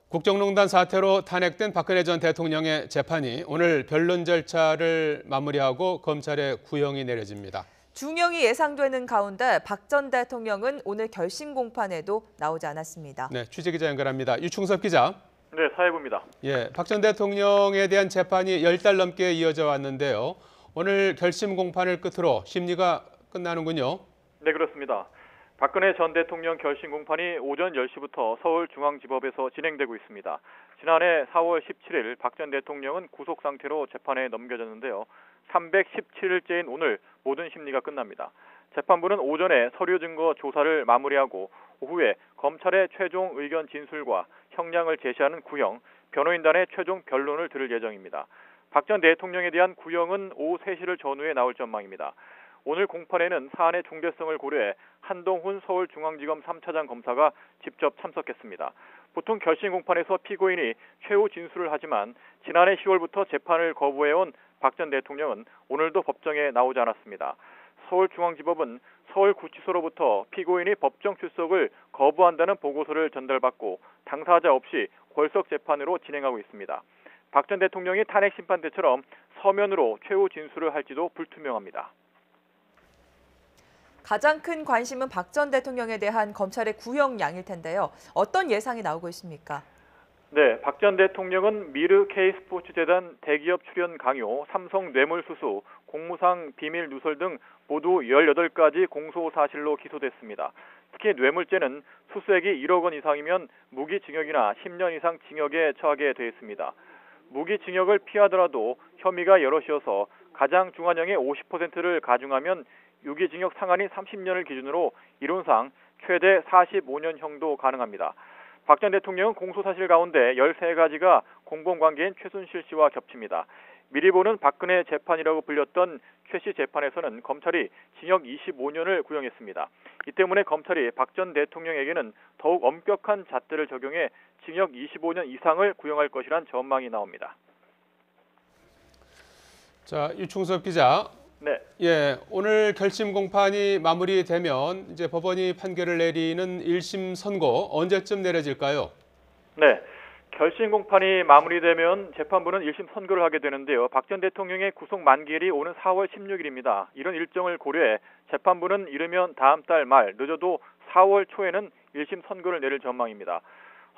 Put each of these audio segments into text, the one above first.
국정농단 사태로 탄핵된 박근혜 전 대통령의 재판이 오늘 변론 절차를 마무리하고 검찰에 구형이 내려집니다. 중형이 예상되는 가운데 박 전 대통령은 오늘 결심 공판에도 나오지 않았습니다. 네, 취재기자 연결합니다. 유충섭 기자. 네, 사회부입니다. 박 전 대통령에 대한 재판이 10달 넘게 이어져 왔는데요. 오늘 결심 공판을 끝으로 심리가 끝나는군요. 네, 그렇습니다. 박근혜 전 대통령 결심 공판이 오전 10시부터 서울중앙지법에서 진행되고 있습니다. 지난해 4월 17일 박 전 대통령은 구속 상태로 재판에 넘겨졌는데요. 317일째인 오늘 모든 심리가 끝납니다. 재판부는 오전에 서류 증거 조사를 마무리하고 오후에 검찰의 최종 의견 진술과 형량을 제시하는 구형, 변호인단의 최종 변론을 들을 예정입니다. 박 전 대통령에 대한 구형은 오후 3시를 전후에 나올 전망입니다. 오늘 공판에는 사안의 중대성을 고려해 한동훈 서울중앙지검 3차장 검사가 직접 참석했습니다. 보통 결심 공판에서 피고인이 최후 진술을 하지만 지난해 10월부터 재판을 거부해온 박 전 대통령은 오늘도 법정에 나오지 않았습니다. 서울중앙지법은 서울구치소로부터 피고인이 법정 출석을 거부한다는 보고서를 전달받고 당사자 없이 골석 재판으로 진행하고 있습니다. 박 전 대통령이 탄핵 심판 때처럼 서면으로 최후 진술을 할지도 불투명합니다. 가장 큰 관심은 박 전 대통령에 대한 검찰의 구형량일 텐데요. 어떤 예상이 나오고 있습니까? 네, 박 전 대통령은 미르 K스포츠재단 대기업 출연 강요, 삼성 뇌물수수, 공무상 비밀 누설 등 모두 18가지 공소사실로 기소됐습니다. 특히 뇌물죄는 수수액이 1억 원 이상이면 무기징역이나 10년 이상 징역에 처하게 돼 있습니다. 무기징역을 피하더라도 혐의가 여럿이어서 가장 중한형의 50%를 가중하면 유기징역 상한이 30년을 기준으로 이론상 최대 45년형도 가능합니다. 박 전 대통령은 공소사실 가운데 13가지가 공범관계인 최순실 씨와 겹칩니다. 미리 보는 박근혜 재판이라고 불렸던 최 씨 재판에서는 검찰이 징역 25년을 구형했습니다. 이 때문에 검찰이 박 전 대통령에게는 더욱 엄격한 잣대를 적용해 징역 25년 이상을 구형할 것이란 전망이 나옵니다. 자, 유충섭 기자. 네. 오늘 결심 공판이 마무리되면 이제 법원이 판결을 내리는 1심 선고 언제쯤 내려질까요? 네. 결심 공판이 마무리되면 재판부는 1심 선고를 하게 되는데요. 박 전 대통령의 구속 만기일이 오는 4월 16일입니다. 이런 일정을 고려해 재판부는 이르면 다음 달 말, 늦어도 4월 초에는 1심 선고를 내릴 전망입니다.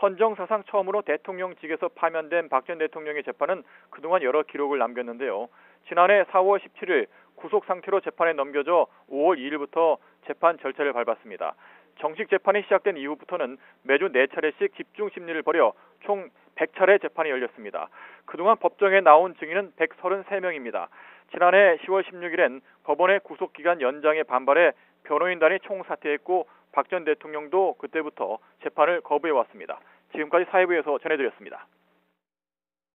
헌정사상 처음으로 대통령직에서 파면된 박 전 대통령의 재판은 그동안 여러 기록을 남겼는데요. 지난해 4월 17일 구속 상태로 재판에 넘겨져 5월 2일부터 재판 절차를 밟았습니다. 정식 재판이 시작된 이후부터는 매주 4차례씩 집중 심리를 벌여 총 100차례 재판이 열렸습니다. 그동안 법정에 나온 증인은 133명입니다. 지난해 10월 16일엔 법원의 구속기간 연장에 반발해 변호인단이 총사퇴했고 박 전 대통령도 그때부터 재판을 거부해왔습니다. 지금까지 사회부에서 전해드렸습니다.